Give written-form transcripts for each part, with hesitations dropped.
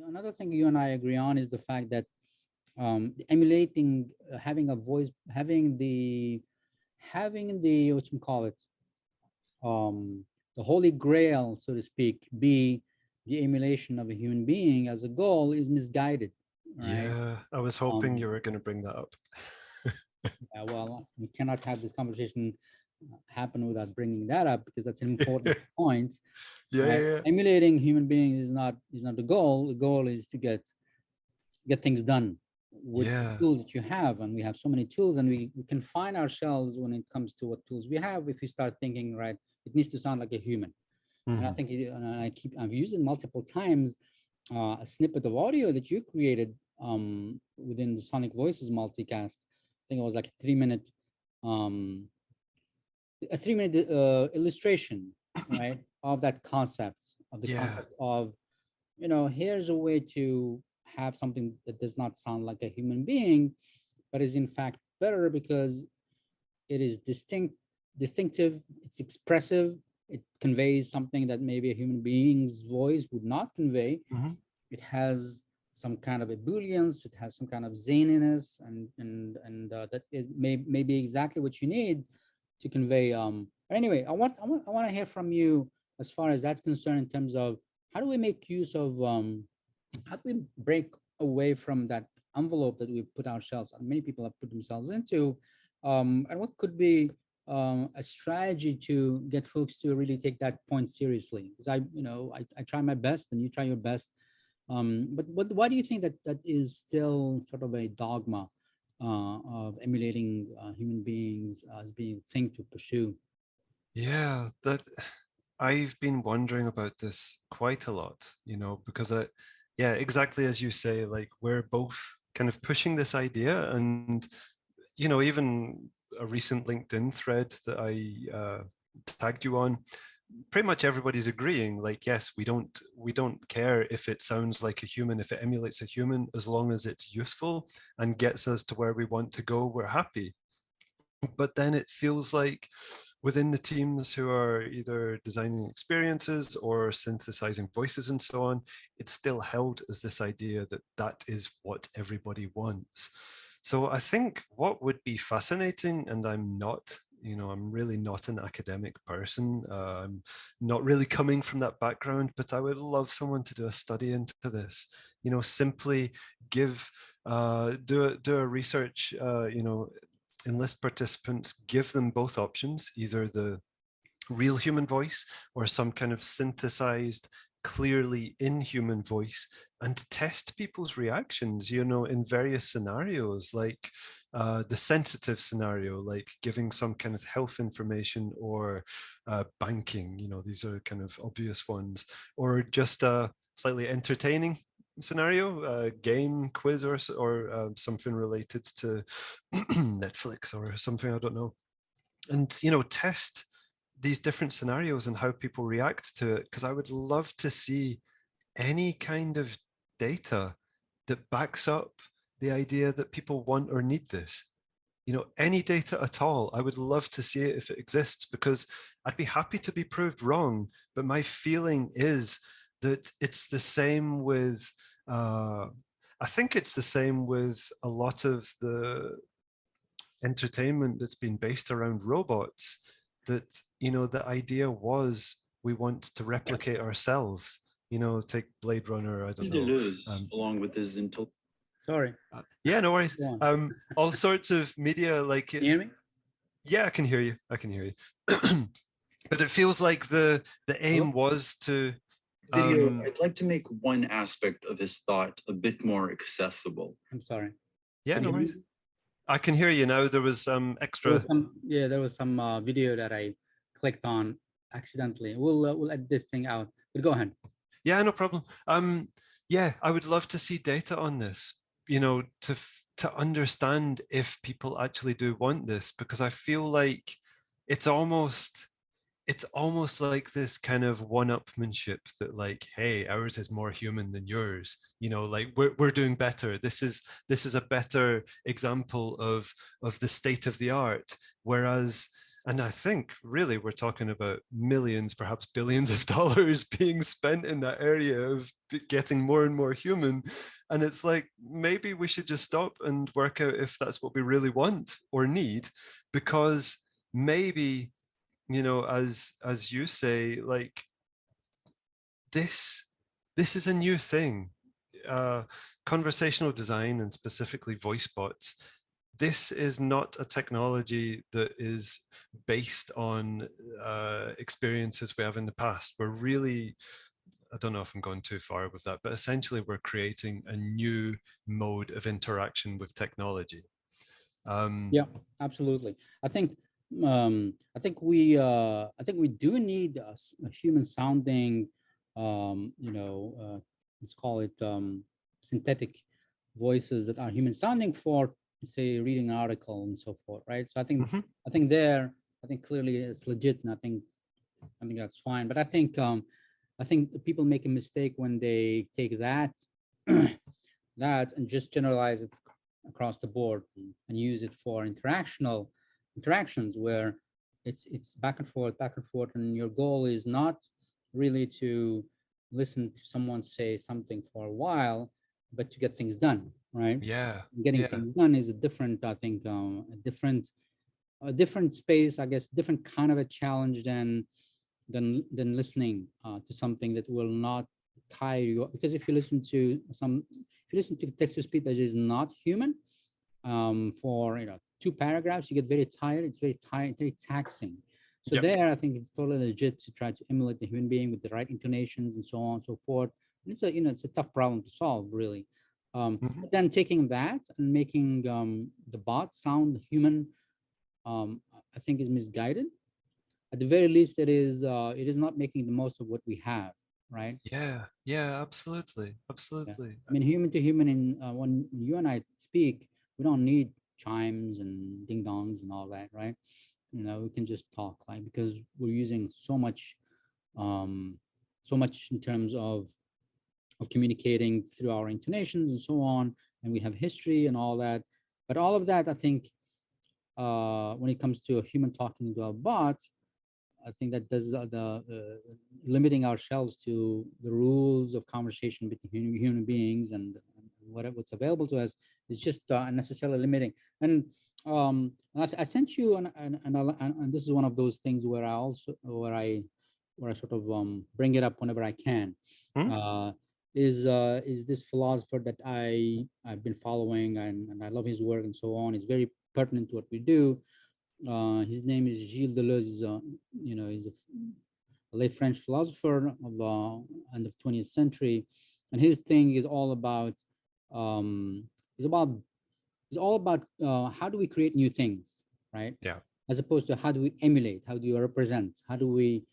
Another thing you and I agree on is the fact that emulating, having a voice, having the what you call it, the holy grail, so to speak, be the emulation of a human being as a goal is misguided, right? Yeah, I was hoping you were going to bring that up. Yeah, well, we cannot have this conversation happen without bringing that up because that's an important point. Yeah, Right? yeah. Emulating human beings is not the goal. The goal is to get things done with the tools that you have, and we have so many tools, and we can find ourselves when it comes to what tools we have. If we start thinking, right, it needs to sound like a human. And I think, and I've used it multiple times, a snippet of audio that you created within the Sonic Voices multicast. I think it was like a 3-minute, illustration, right, of that concept, of the concept of, here's a way to have something that does not sound like a human being, but is in fact better because it is distinctive, it's expressive, it conveys something that maybe a human being's voice would not convey. It has some kind of ebullience, it has some kind of zaniness, and that is maybe exactly what you need to convey. But anyway, I want to hear from you as far as that's concerned, in terms of how do we make use of, how do we break away from that envelope that we put ourselves, and many people have put themselves into, and what could be a strategy to get folks to really take that point seriously? Because I try my best and you try your best, but why do you think that that is still sort of a dogma of emulating human beings as being a thing to pursue? Yeah, that I've been wondering about this quite a lot, because yeah, exactly as you say, like we're both kind of pushing this idea, and even a recent LinkedIn thread that I tagged you on, pretty much everybody's agreeing, like, yes, we don't care if it sounds like a human, if it emulates a human, as long as it's useful and gets us to where we want to go, we're happy. But then it feels like within the teams who are either designing experiences or synthesizing voices and so on, it's still held as this idea that that is what everybody wants. So I think what would be fascinating, and I'm really not an academic person. I'm not really coming from that background, but I would love someone to do a study into this. Simply give, do a research, enlist participants, give them both options, either the real human voice or some kind of synthesized, clearly inhuman voice, and test people's reactions, in various scenarios, like the sensitive scenario, like giving some kind of health information or banking, these are kind of obvious ones, or just a slightly entertaining scenario, game, quiz, or something related to Netflix or something, I don't know. And, test these different scenarios and how people react to it, because I would love to see any kind of data that backs up the idea that people want or need this. Any data at all. I would love to see it if it exists, because I'd be happy to be proved wrong. But my feeling is that it's the same with, I think it's the same with a lot of the entertainment that's been based around robots, that, the idea was we want to replicate ourselves. Take Blade Runner, I don't know. Along with his Sorry. Yeah, no worries. All sorts of media, like. Can you hear me? Yeah, I can hear you. But it feels like the aim was to. I'd like to make one aspect of his thought a bit more accessible. I'm sorry. Yeah, no worries. I can hear you now. There was some extra. There was some video that I clicked on accidentally. We'll edit this thing out. But go ahead. Yeah, no problem. Yeah, I would love to see data on this. To understand if people actually do want this, because I feel like it's almost it's almost like this kind of one-upmanship that like, hey, ours is more human than yours, you know, like we're doing better. This is a better example of the state of the art. Whereas, and I think really we're talking about millions, perhaps billions of dollars being spent in that area of getting more and more human. And it's like, maybe we should just stop and work out if that's what we really want or need, because maybe, you know, as you say, like this is a new thing. uh Conversational design, and specifically voice bots, this is not a technology that is based on experiences we have in the past. We're really, I don't know if I'm going too far with that, but essentially we're creating a new mode of interaction with technology. Yeah, absolutely. I think we do need a human sounding, let's call it synthetic voices that are human sounding for, say, reading an article and so forth, right? So Mhm. I think clearly it's legit, and I think that's fine. But I think people make a mistake when they take that that and just generalize it across the board and use it for interactions where it's back and forth, and your goal is not really to listen to someone say something for a while, but to get things done, right? Yeah, Getting yeah, things done is a different, I think, a different space, I guess, different kind of a challenge than listening to something that will not tire you. Because if you listen to text to speech that is not human, for 2 paragraphs, you get very tired. It's very tired, very taxing. So yep. there, I think it's totally legit to try to emulate the human being with the right intonations and so on and so forth. And it's a tough problem to solve, really. Mhm. But then taking that and making the bot sound human, I think is misguided. At the very least, it is not making the most of what we have, right? Yeah, yeah, absolutely, Yeah. absolutely. I mean, human to human, in when you and I speak, we don't need chimes and ding dongs and all that, right? We can just talk, like, because we're using um, so much in terms of communicating through our intonations and so on, and we have history and all that. But all of that, I think, when it comes to a human talking to a bot, I think that does limiting ourselves to the rules of conversation between human beings and what's available to us is just unnecessarily limiting. And I sent you and this is one of those things where I sort of bring it up whenever I can. Hmm? Uh, is this philosopher that I've been following, and I love his work and so on. It's very pertinent to what we do. His name is Gilles Deleuze. He's a late French philosopher of end of 20th century, and his thing um, is about is all about how do we create new things, right? Yeah, As opposed to how do we emulate, how do you represent, how do we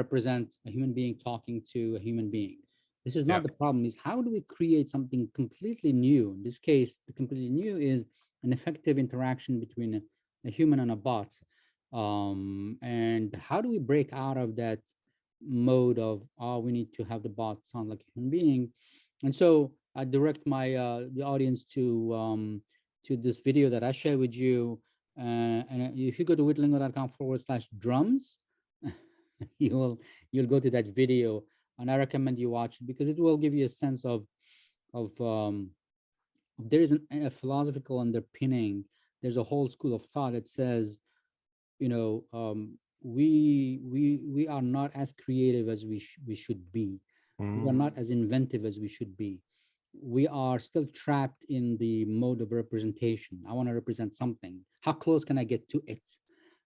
represent a human being talking to a human being? This is yeah, not the problem. Is how do we create something completely new? In this case, the completely new is an effective interaction between a human and a bot. And how do we break out of that mode of, oh, we need to have the bot sound like a human being? And so I direct my the audience to this video that I share with you. And if you go to witlingo.com/drums, you'll go to that video, and I recommend you watch it because it will give you a sense of there is a philosophical underpinning. There's a whole school of thought that says, we are not as creative as we should be. We are mm, not as inventive as we should be. We are still trapped in the mode of representation. I want to represent something. How close can I get to it?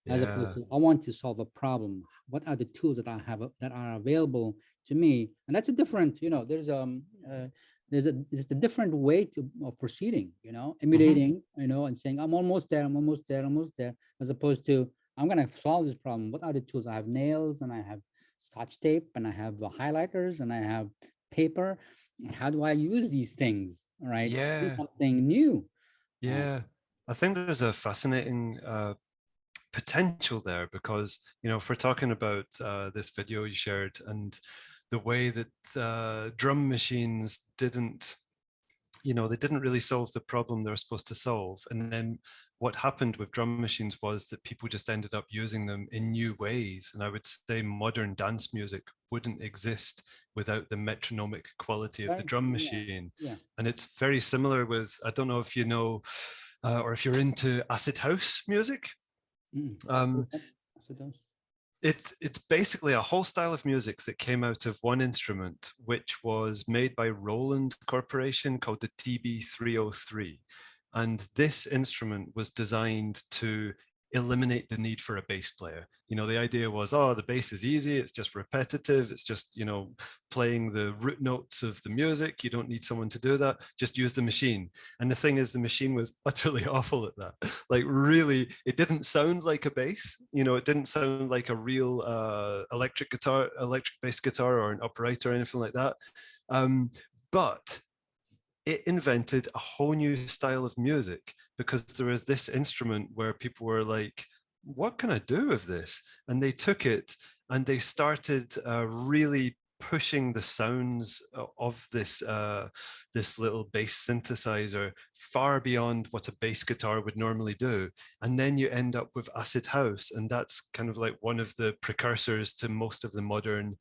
As opposed yeah, to, I want to solve a problem. What are the tools that I have that are available to me? And that's a different, there's a different way of proceeding, mhm, emulating, and saying, I'm almost there, I'm almost there, almost there, as opposed to, I'm going to solve this problem. What are the tools? I have nails, and I have scotch tape, and I have highlighters, and I have paper. How do I use these things, all right, to do yeah, something new? Uh, yeah. I think there's a fascinating potential there, because, you know, if we're talking about this video you shared and the way that drum machines didn't, you know, they didn't really solve the problem they were supposed to solve. And then what happened with drum machines was that people just ended up using them in new ways. And I would say modern dance music wouldn't exist without the metronomic quality of the Right. drum Yeah. machine. Yeah. And it's very similar with, I don't know if you know, or if you're into acid house music. Um, it's basically a whole style of music that came out of one instrument, which was made by Roland Corporation, called the TB-303. And this instrument was designed to eliminate the need for a bass player. You know, the idea was, oh, the bass is easy, it's just repetitive, it's just, you know, playing the root notes of the music. You don't need someone to do that, just use the machine. And the thing is, the machine was utterly awful at that. Like, really, it didn't sound like a bass, you know, it didn't sound like a real electric bass guitar or an upright or anything like that. But it invented a whole new style of music, because there was this instrument where people were like, what can I do with this? And they took it and they started really pushing the sounds of this little bass synthesizer far beyond what a bass guitar would normally do. And then you end up with acid house, and that's kind of like one of the precursors to most of the modern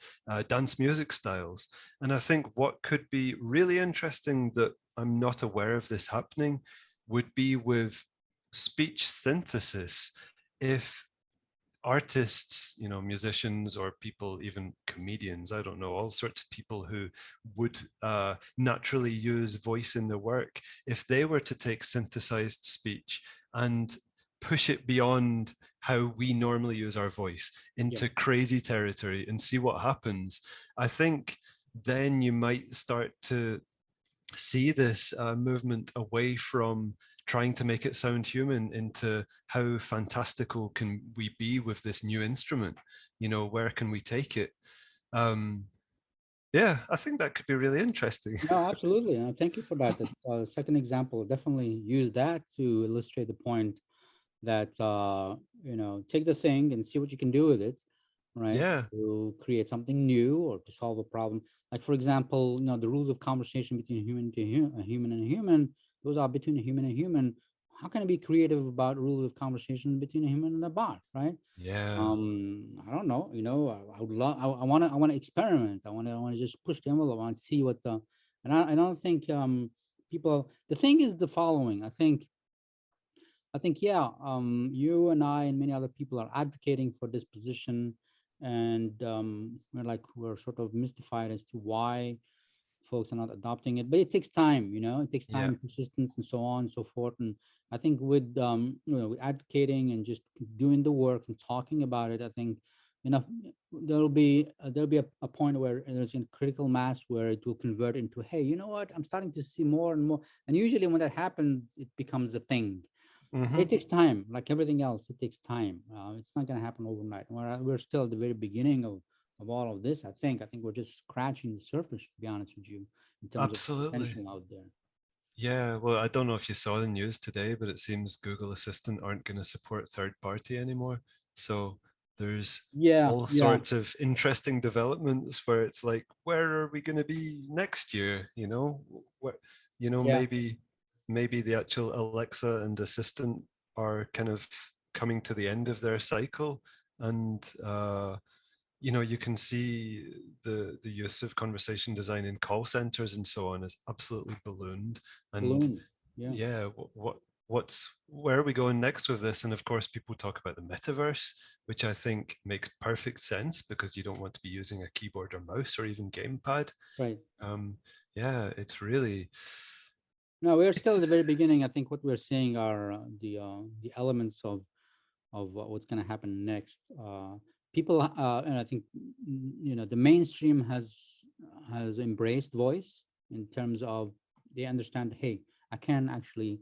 dance music styles. And I think what could be really interesting, that I'm not aware of this happening, would be with speech synthesis. If artists, you know, musicians or people, even comedians, I don't know, all sorts of people who would naturally use voice in their work, if they were to take synthesized speech and push it beyond how we normally use our voice into crazy territory and see what happens, I think then you might start to see this movement away from trying to make it sound human into how fantastical can we be with this new instrument? You know, where can we take it? Yeah, I think that could be really interesting. No, absolutely. Thank you for that. The second example, definitely use that to illustrate the point that, you know, take the thing and see what you can do with it, right? Yeah. To create something new or to solve a problem. Like, for example, you know, the rules of conversation between human and human, those are between a human and human. How can I be creative about rules of conversation between a human and a bot, right? Yeah. I don't know, you know, I would love, I want to experiment. I want to just push the envelope. I want to see what the, and I don't think people, the thing is the following. I think, yeah, you and I and many other people are advocating for this position, and we're sort of mystified as to why folks are not adopting it. But it takes time, you know, it takes Yeah. time, persistence, and so on and so forth. And I think with you know, with advocating and just doing the work and talking about it, I think, you know, there'll be a point where there's a critical mass where it will convert into, hey, you know what, I'm starting to see more and more. And usually when that happens, it becomes a thing. Mm-hmm. It takes time, like everything else. It takes time. It's not going to happen overnight. We're still at the very beginning of all of this. I think we're just scratching the surface, to be honest with you, in terms of Absolutely. potential out there. Yeah, well, I don't know if you saw the news today, but it seems Google Assistant aren't going to support third party anymore. So there's Yeah, all yeah, sorts of interesting developments where it's like, where are we going to be next year? You know, what, you know, yeah. maybe the actual Alexa and Assistant are kind of coming to the end of their cycle, and you know, you can see the use of conversation design in call centers and so on is absolutely ballooned. And Balloon. Yeah, yeah, where are we going next with this? And of course, people talk about the metaverse, which I think makes perfect sense, because you don't want to be using a keyboard or mouse or even gamepad. right. Yeah, it's really, No, we're still it's at the very beginning. I think what we're seeing are the elements of what's going to happen next. People, and I think, you know, the mainstream has embraced voice in terms of they understand. Hey, I can actually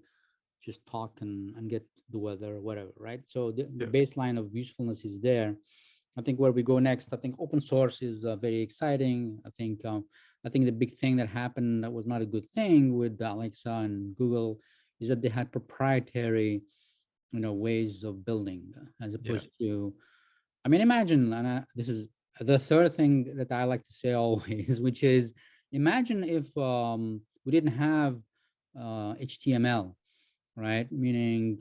just talk and get the weather or whatever, right? So the yeah. baseline of usefulness is there. I think where we go next, I think open source is very exciting. I think the big thing that happened that was not a good thing with Alexa and Google is that they had proprietary ways of building, as Yeah. opposed to, I mean, imagine, and this is the third thing that I like to say always, which is, imagine if we didn't have HTML, right? Meaning,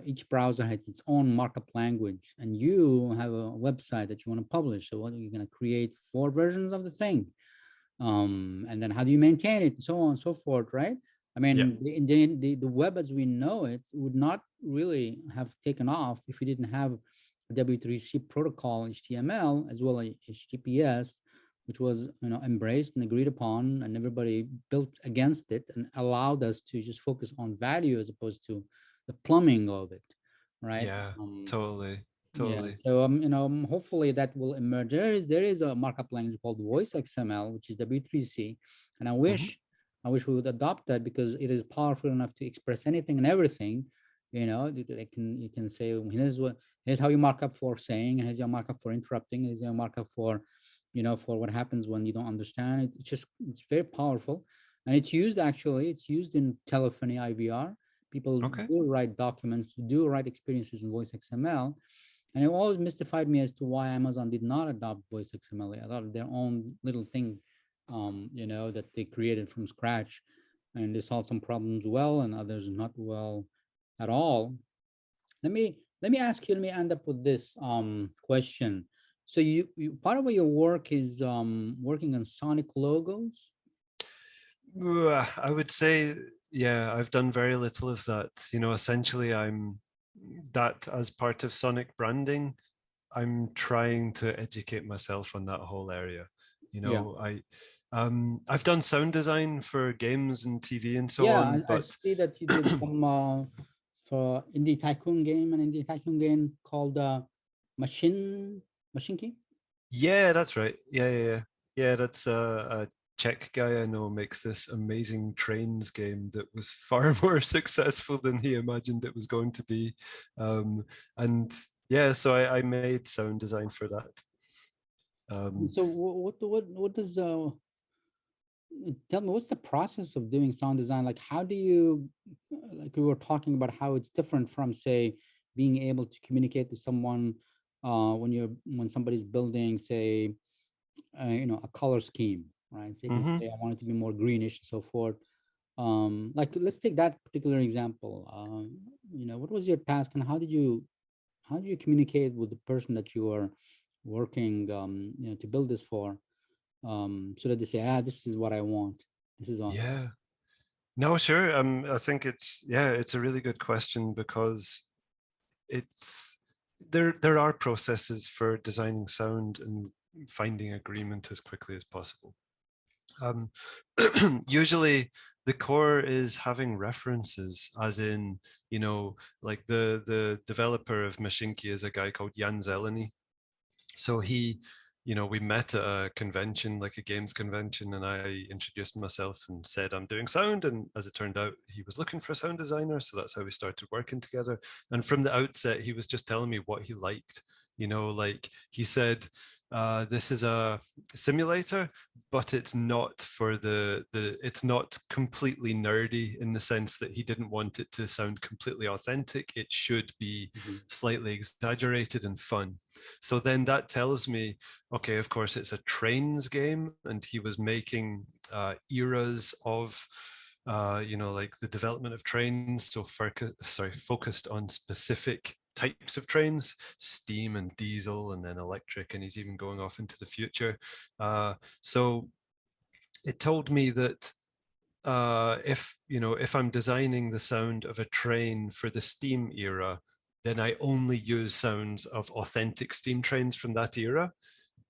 each browser has its own markup language, and you have a website that you want to publish. So what are you going to create? 4 versions of the thing, and then how do you maintain it, and so on and so forth, right? I Yeah. mean, the web as we know it would not really have taken off if we didn't have a W3C protocol, HTML, as well as HTTPS, which was embraced and agreed upon, and everybody built against it and allowed us to just focus on value as opposed to the plumbing of it, right? Yeah. Totally. Yeah, Totally. so hopefully that will emerge. There is a markup language called Voice XML, which is W3C, and I Hmm. wish I wish we would adopt that, because it is powerful enough to express anything and everything. You can say, here's how you mark up for saying, and here's your markup for interrupting, here's your markup for for what happens when you don't understand it. It's very powerful, and it's used in telephony IVR. People Okay. do write documents, do write experiences in Voice XML, and it always mystified me as to why Amazon did not adopt Voice XML. They adopted their own little thing, that they created from scratch, and they solved some problems well, and others not well at all. Let me ask you. Let me end up with this question. So you part of your work is working on sonic logos. I would say, yeah, I've done very little of that. Essentially, I'm that as part of Sonic branding, I'm trying to educate myself on that whole area. Yeah, I've done sound design for games and TV and so yeah. on, I but see that you did some for indie tycoon game, an indie tycoon game called Machine Machine Key. yeah, that's right. Yeah. That's a Czech guy I know makes this amazing trains game that was far more successful than he imagined it was going to be. And yeah, so I made sound design for that. So what does tell me, what's the process of doing sound design? Like, how do you, like we were talking about, how it's different from, say, being able to communicate to someone when somebody's building, say, a color scheme, right? So they can Hmm. say, I want it to be more greenish and so forth. Like, let's take that particular example. What was your task, and how did you communicate with the person that you are working to build this for, so that they say, this is what I want, this is on. Yeah. No, sure. I think it's a really good question because it's there are processes for designing sound and finding agreement as quickly as possible. Um, Usually the core is having references, as in, like the developer of Machinki is a guy called Jan Zeleny. So we met at a convention, like a games convention, and I introduced myself and said I'm doing sound. And as it turned out, he was looking for a sound designer. So that's how we started working together. And from the outset, he was just telling me what he liked. Like he said, this is a simulator, but it's not for it's not completely nerdy, in the sense that he didn't want it to sound completely authentic. It should be Mhm. slightly exaggerated and fun. So then that tells me, okay, of course it's a trains game, and he was making eras of like the development of trains. So focused on specific types of trains, steam and diesel, and then electric, and he's even going off into the future. So it told me that if I'm designing the sound of a train for the steam era, then I only use sounds of authentic steam trains from that era.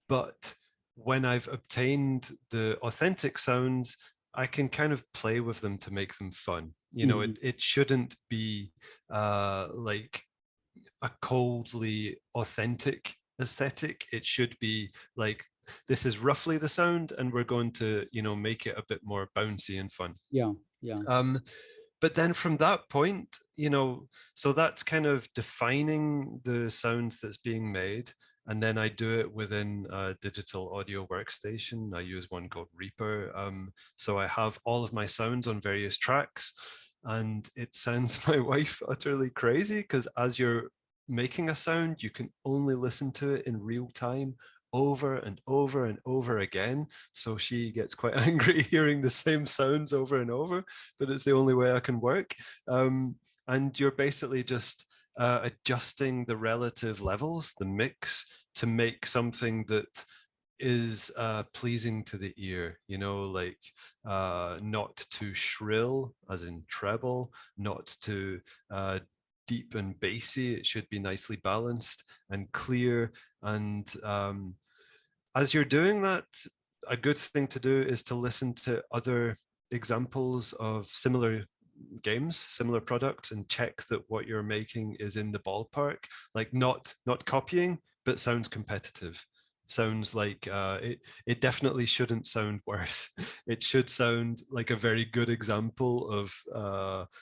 But when I've obtained the authentic sounds, I can kind of play with them to make them fun. Mhm. It shouldn't be like a coldly authentic aesthetic. It should be like, this is roughly the sound, and we're going to make it a bit more bouncy and fun. Yeah, yeah. um but then from that point, so that's kind of defining the sound that's being made. And then I do it within a digital audio workstation. I use one called Reaper. So I have all of my sounds on various tracks. and it sounds my wife utterly crazy, because as you're making a sound, you can only listen to it in real time over and over and over again. So she gets quite angry hearing the same sounds over and over, but it's the only way I can work. And you're basically just adjusting the relative levels, the mix, to make something that is pleasing to the ear, you know, like not too shrill, as in treble, not too deep and bassy. It should be nicely balanced and clear. And as you're doing that, a good thing to do is to listen to other examples of similar games, similar products, and check that what you're making is in the ballpark, like not copying, but sounds competitive. Sounds like it definitely shouldn't sound worse. It should sound like a very good example of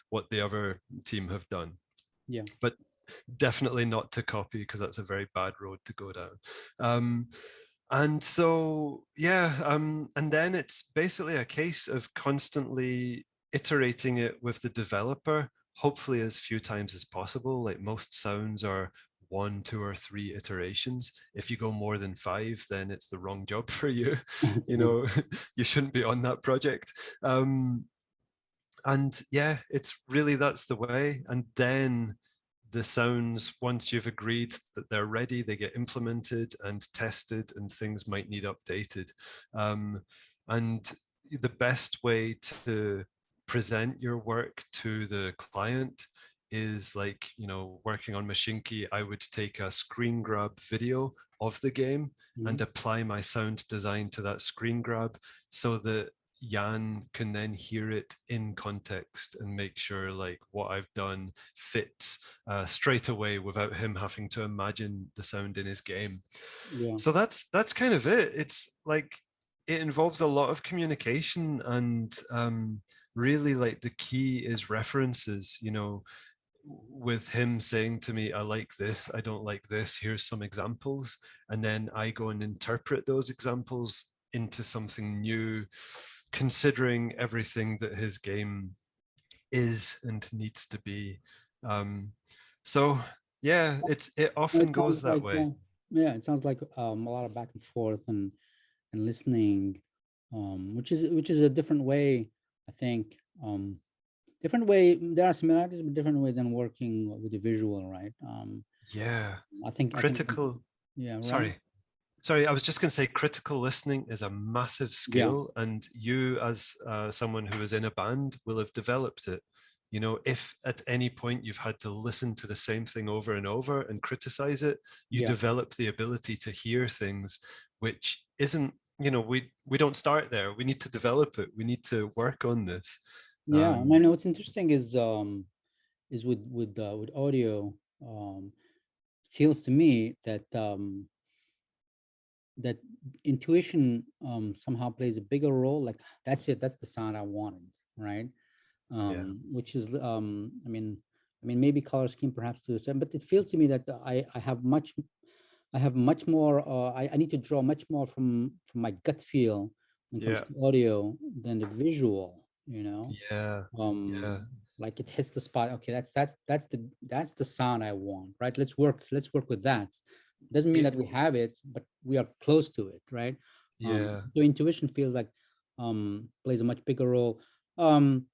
what the other team have done. Yeah. But definitely not to copy, because that's a very bad road to go down. And so, yeah, and then it's basically a case of constantly iterating it with the developer, hopefully as few times as possible. Like most sounds are 1, 2, or 3 iterations. If you go more than 5, then it's the wrong job for you. You know, you shouldn't be on that project. And yeah, it's really, that's the way. And then the sounds, once you've agreed that they're ready, they get implemented and tested, and things might need updated. And the best way to present your work to the client is, like, you know, working on Machinki, I would take a screen grab video of the game and apply my sound design to that screen grab, so that Jan can then hear it in context and make sure like what I've done fits straight away without him having to imagine the sound in his game. Yeah. So that's kind of it. It's like it involves a lot of communication, and really like the key is references, you know, with him saying to me, I like this, I don't like this, here's some examples, and then I go and interpret those examples into something new, considering everything that his game is and needs to be. So yeah, it often goes that way. Yeah, it sounds like a lot of back and forth and listening, which is a different way, I think. Different way. There are similarities, but different way than working with the visual, right? Yeah, I think critical. yeah, right. Sorry, I was just going to say critical listening is a massive Yeah, skill, and you, as someone who is in a band, will have developed it. You know, if at any point you've had to listen to the same thing over and over and criticize it, you yeah, develop the ability to hear things, which isn't, you know, we don't start there. We need to develop it. We need to work on this. yeah. And I know what's interesting is with audio. It feels to me that that intuition somehow plays a bigger role. Like that's it. That's the sound I wanted, right? Yeah. Which is I mean maybe color scheme perhaps to the same, but it feels to me that I have much more. I need to draw much more from my gut feel when it comes Yeah. to audio than the visual. You know, Yeah. Yeah. like it hits the spot. Okay, that's the sound I want. Right. Let's work with that. Doesn't mean Yeah. that we have it, but we are close to it. Right. Yeah. So intuition feels like plays a much bigger role.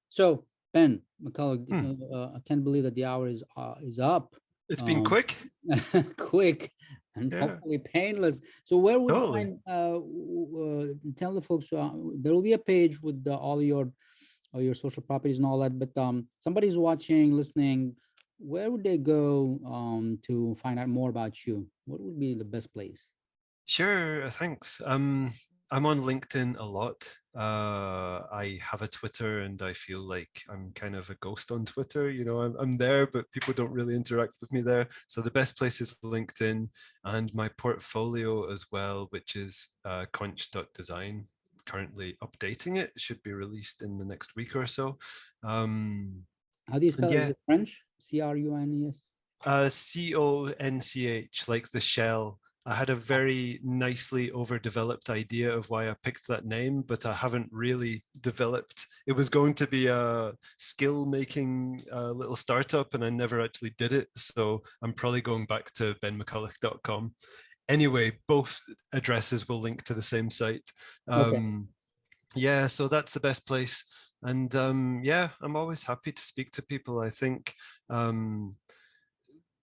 So Ben McCulloch, I can't believe that the hour is up. It's been Um, quick. quick and Yeah. hopefully painless. So where we Totally. find tell the folks there will be a page with all your social properties and all that, but somebody's watching, listening, where would they go to find out more about you? What would be the best place? Sure, thanks. I'm on LinkedIn a lot. I have a Twitter, and I feel like I'm kind of a ghost on Twitter. You know, I'm there, but people don't really interact with me there. So the best place is LinkedIn, and my portfolio as well, which is conch.design. Currently updating it. It should be released in the next week or so. How do you spell it? Is Yeah, it French? CRUNES? CONCH, like the shell. I had a very nicely overdeveloped idea of why I picked that name, but I haven't really developed. It was going to be a skill making little startup, and I never actually did it. So I'm probably going back to benmcculloch.com. Anyway, both addresses will link to the same site. Okay. Yeah, so that's the best place. And yeah, I'm always happy to speak to people. I think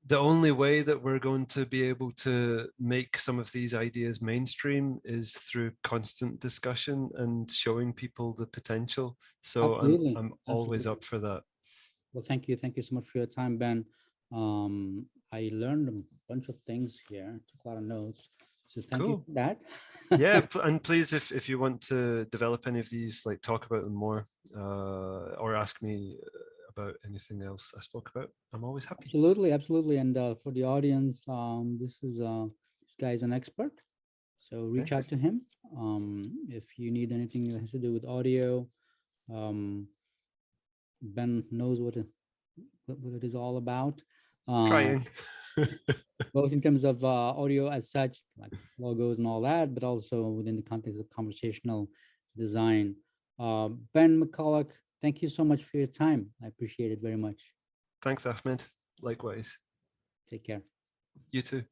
the only way that we're going to be able to make some of these ideas mainstream is through constant discussion and showing people the potential. So Absolutely. I'm always Absolutely. up for that. Well, thank you. Thank you so much for your time, Ben. I learned a bunch of things here, took a lot of notes. So thank you Cool. for that. Yeah, and please, if you want to develop any of these, like talk about them more, or ask me about anything else I spoke about, I'm always happy. Absolutely, absolutely. And for the audience, this guy is an expert. So reach out Thanks. to him. If you need anything that has to do with audio, Ben knows what it is all about. Trying. Both in terms of audio as such, like logos and all that, but also within the context of conversational design. Ben McCulloch, thank you so much for your time. I appreciate it very much. Thanks, Ahmed. Likewise. Take care. You too.